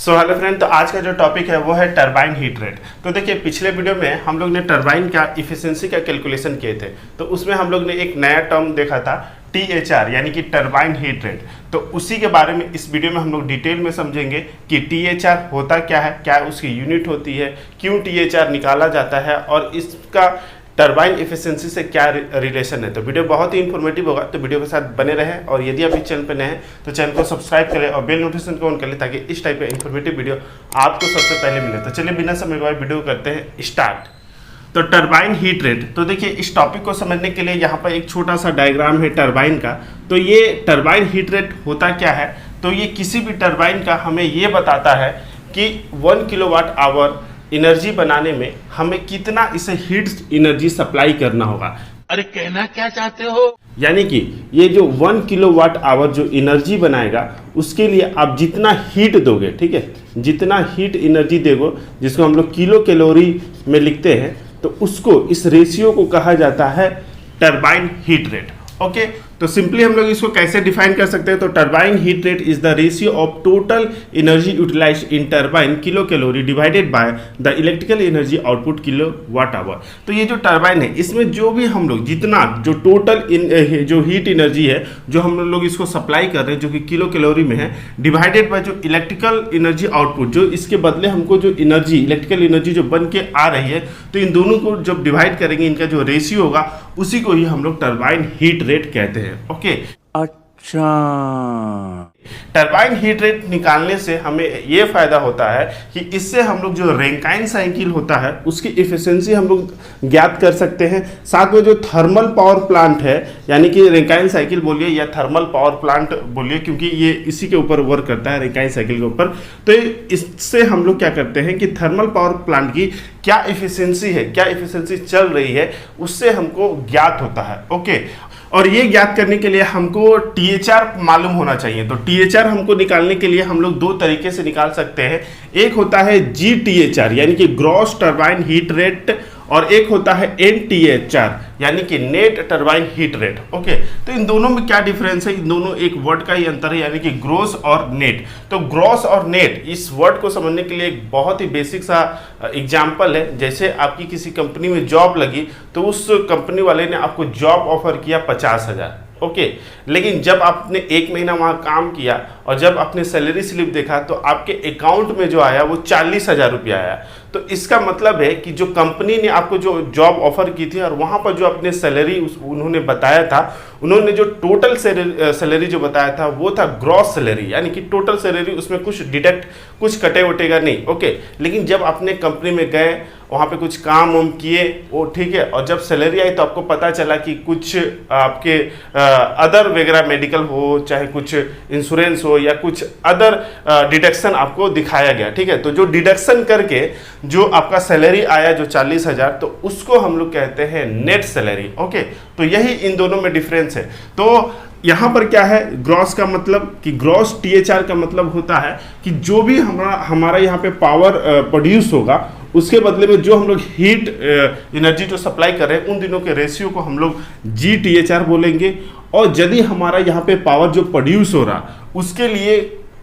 So hello friend, तो आज का जो टॉपिक है वो है टरबाइन हीट रेट। तो देखिए, पिछले वीडियो में हम लोग ने टरबाइन का इफिशिएंसी का कैलकुलेशन किए थे, तो उसमें हम लोग ने एक नया टर्म देखा था THR यानी कि टरबाइन हीट रेट। तो उसी के बारे में इस वीडियो में हम लोग डिटेल में समझेंगे कि THR होता क्या है, क्या उसकी यूनिट होती है, क्यों THR निकाला जाता है और इसका टरबाइन इफिशिएंसी से क्या रिलेशन है। तो वीडियो बहुत ही इन्फॉर्मेटिव होगा, तो वीडियो के साथ बने रहें। और यदि आप इस चैनल पर नए हैं तो चैनल को सब्सक्राइब करें और बेल नोटिफिकेशन को ऑन कर लें ताकि इस टाइप का इन्फॉर्मेटिव वीडियो आपको सबसे पहले मिले। तो चलिए बिना समय गवाए वीडियो करते हैं स्टार्ट। तो टरबाइन हीट रेट, तो देखिए इस टॉपिक को समझने के लिए यहाँ पर एक छोटा सा डायग्राम है टरबाइन का। तो ये टरबाइन हीट रेट होता क्या है, तो ये किसी भी टरबाइन का हमें ये बताता है कि 1 किलोवाट आवर एनर्जी बनाने में हमें कितना इसे हीट एनर्जी सप्लाई करना होगा। अरे कहना क्या चाहते हो? यानी कि ये जो 1 किलोवाट आवर जो एनर्जी बनाएगा उसके लिए आप जितना हीट दोगे, ठीक है, जितना हीट एनर्जी दोगे जिसको हम लोग किलो कैलोरी में लिखते हैं, तो उसको इस रेशियो को कहा जाता है टरबाइन हीट रेट। ओके, तो सिंपली हम लोग इसको कैसे डिफाइन कर सकते हैं, तो turbine heat rate is the ratio of total energy utilized in turbine kilo calorie divided by the electrical energy output kilo watt hour. तो ये जो टरबाइन है इसमें जो भी हम लोग जितना जो टोटल जो हीट एनर्जी है जो हम लोग इसको सप्लाई कर रहे हैं जो कि किलो कैलोरी में है, डिवाइडेड बाय जो इलेक्ट्रिकल एनर्जी आउटपुट, जो इसके बदले हमको जो एनर्जी इलेक्ट्रिकल एनर्जी जो बन के आ रही है, तो इन दोनों को जब डिवाइड करेंगे इनका जो रेशियो होगा उसी को ही हम लोग टरबाइन हीट रेट कहते हैं। ओके, अच्छा, टरबाइन हीट रेट निकालने से हमें ये फायदा होता है कि इससे हम लोग जो रैंकाइन साइकिल होता है उसकी इफिशिएंसी हम लोग ज्ञात कर सकते हैं। साथ में जो थर्मल पावर प्लांट है, यानी कि रैंकाइन साइकिल बोलिए या थर्मल पावर प्लांट बोलिए, क्योंकि ये इसी के ऊपर वर्क करता है, रैंकाइन साइकिल के ऊपर। तो इससे हम लोग क्या करते हैं कि थर्मल पावर प्लांट की क्या इफिशिएंसी है, क्या इफिशिएंसी चल रही है, उससे हमको ज्ञात होता है। ओके, और ये ज्ञात करने के लिए हमको THR मालूम होना चाहिए। तो THR हमको निकालने के लिए हम लोग दो तरीके से निकाल सकते हैं। एक होता है GTHR यानी कि ग्रॉस टरबाइन हीट रेट, और एक होता है NTHR यानी कि net turbine heat rate. Okay, तो इन दोनों में क्या डिफरेंस है, इन दोनों एक वर्ड का ही अंतर है, यानी कि ग्रॉस और नेट। तो ग्रॉस और नेट इस वर्ड को समझने के लिए एक बहुत ही बेसिक सा एग्जाम्पल है। जैसे आपकी किसी कंपनी में जॉब लगी तो उस कंपनी वाले ने आपको जॉब ऑफर किया 50,000। ओके, लेकिन जब आपने 1 महीना वहाँ काम किया और जब आपने सैलरी स्लिप देखा तो आपके अकाउंट में जो आया वो 40,000 रुपया आया। तो इसका मतलब है कि जो कंपनी ने आपको जो जॉब ऑफर की थी और वहाँ पर जो अपने सैलरी उन्होंने बताया था, उन्होंने जो टोटल सैलरी जो बताया था वो था ग्रॉस सैलरी, यानी कि टोटल सैलरी, उसमें कुछ कटे वटेगा नहीं। ओके, लेकिन जब अपने कंपनी में गए, वहाँ पे कुछ काम वाम किए, वो ठीक है, और जब सैलरी आई तो आपको पता चला कि कुछ आपके अदर वगैरह मेडिकल हो, चाहे कुछ इंश्योरेंस हो या कुछ अदर डिडक्शन आपको दिखाया गया। ठीक है, तो जो डिडक्शन करके जो आपका सैलरी आया जो 40,000, तो उसको हम लोग कहते हैं नेट सैलरी। ओके, तो यही इन दोनों में डिफरेंस है। तो यहाँ पर क्या है, ग्रॉस का मतलब कि ग्रॉस THR का मतलब होता है कि जो भी हमारा यहाँ पे पावर प्रोड्यूस होगा उसके बदले में जो हम लोग हीट एनर्जी जो सप्लाई कर रहे हैं उन दिनों के रेशियो को हम लोग GTHR बोलेंगे। और यदि हमारा यहाँ पे पावर जो प्रोड्यूस हो रहा उसके लिए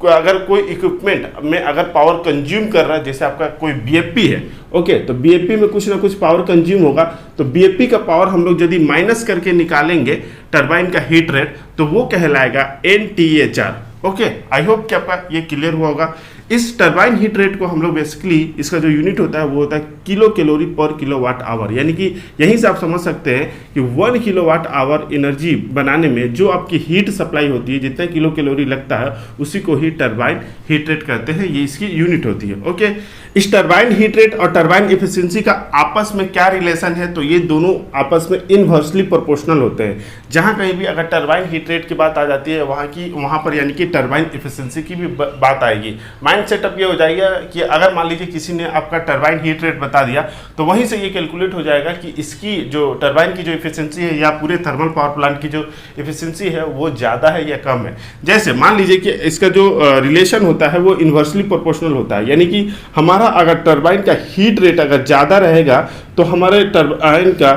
अगर कोई इक्विपमेंट में अगर पावर कंज्यूम कर रहा है, जैसे आपका कोई BFP है, ओके, तो BFP में कुछ ना कुछ पावर कंज्यूम होगा, तो BFP का पावर हम लोग यदि माइनस करके निकालेंगे टरबाइन का हीट रेट तो वो कहलाएगा NTHR। ओके, आई होप कि आपका ये क्लियर हुआ होगा। इस टरबाइन हीट रेट को हम लोग बेसिकली इसका जो यूनिट होता है वो होता है किलो कैलोरी पर किलोवाट आवर, यानी कि यहीं से आप समझ सकते हैं कि 1 किलोवाट आवर एनर्जी बनाने में जो आपकी हीट सप्लाई होती है, जितना किलो कैलोरी लगता है उसी को ही टरबाइन हीट रेट कहते हैं, ये इसकी यूनिट होती है। ओके, इस टरबाइन हीट रेट और टरबाइन एफिशिएंसी का आपस में क्या रिलेशन है, तो ये दोनों आपस में इनवर्सली प्रोपोर्शनल होते हैं। जहां कहीं भी अगर टरबाइन हीट रेट की बात आ जाती है वहां पर यानी कि टरबाइन एफिशिएंसी की भी बात आएगी। माइंड सेटअप ये हो जाएगा कि अगर मान लीजिए किसी ने आपका टरबाइन हीट रेट बता दिया तो वहीं से ये कैलकुलेट हो जाएगा कि इसकी जो टरबाइन की जो एफिशिएंसी है या पूरे थर्मल पावर प्लांट की जो एफिशिएंसी है वो ज़्यादा है या कम है। जैसे मान लीजिए कि इसका जो रिलेशन होता है वो इन्वर्सली प्रोपोर्शनल होता है, यानी कि हमारा अगर टरबाइन का हीट रेट अगर ज़्यादा रहेगा तो हमारे टरबाइन का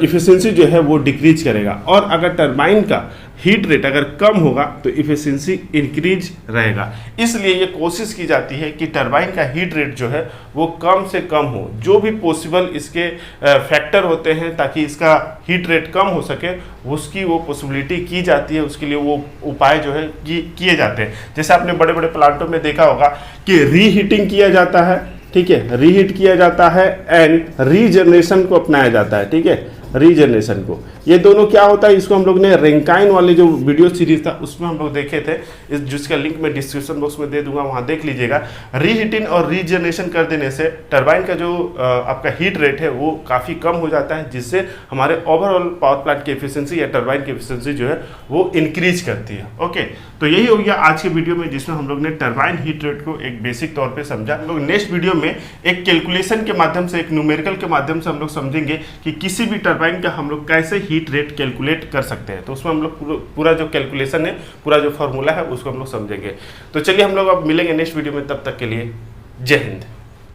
इफिशिएंसी जो है वो डिक्रीज करेगा, और अगर टरबाइन का हीट रेट अगर कम होगा तो इफिशिएंसी इंक्रीज रहेगा। इसलिए ये कोशिश की जाती है कि टरबाइन का हीट रेट जो है वो कम से कम हो, जो भी पॉसिबल इसके फैक्टर होते हैं ताकि इसका हीट रेट कम हो सके उसकी वो पॉसिबिलिटी की जाती है, उसके लिए वो उपाय जो है किए जाते हैं। जैसे आपने बड़े बड़े प्लांटों में देखा होगा कि रीहीटिंग किया जाता है, ठीक है, रीहीट किया जाता है एंड रीजनरेशन को अपनाया जाता है, ठीक है, रीजनरेशन को। ये दोनों क्या होता है, इसको हम लोग ने रैंकाइन वाले जो वीडियो सीरीज था उसमें हम लोग देखे थे, जिसका लिंक मैं डिस्क्रिप्शन बॉक्स में दे दूंगा, वहां देख लीजिएगा। रीहीटिंग और रीजनरेशन कर देने से टरबाइन का जो आपका हीट रेट है वो काफ़ी कम हो जाता है, जिससे हमारे ओवरऑल पावर प्लांट की एफिशिएंसी या टरबाइन की एफिशिएंसी जो है वो इंक्रीज करती है। ओके, तो यही हो गया आज के वीडियो में, जिसमें हम लोग ने टरबाइन हीट रेट को एक बेसिक तौर पर समझा। हम लोग नेक्स्ट वीडियो में एक कैलकुलेशन के माध्यम से, एक न्यूमेरिकल के माध्यम से हम लोग समझेंगे कि किसी भी टरबाइन का हम लोग कैसे हीट रेट कैलकुलेट कर सकते हैं। तो उसमें हम लोग पूरा जो कैलकुलेशन है, पूरा जो फॉर्मूला है उसको हम लोग समझेंगे। तो चलिए हम लोग अब मिलेंगे नेक्स्ट वीडियो में, तब तक के लिए जय हिंद।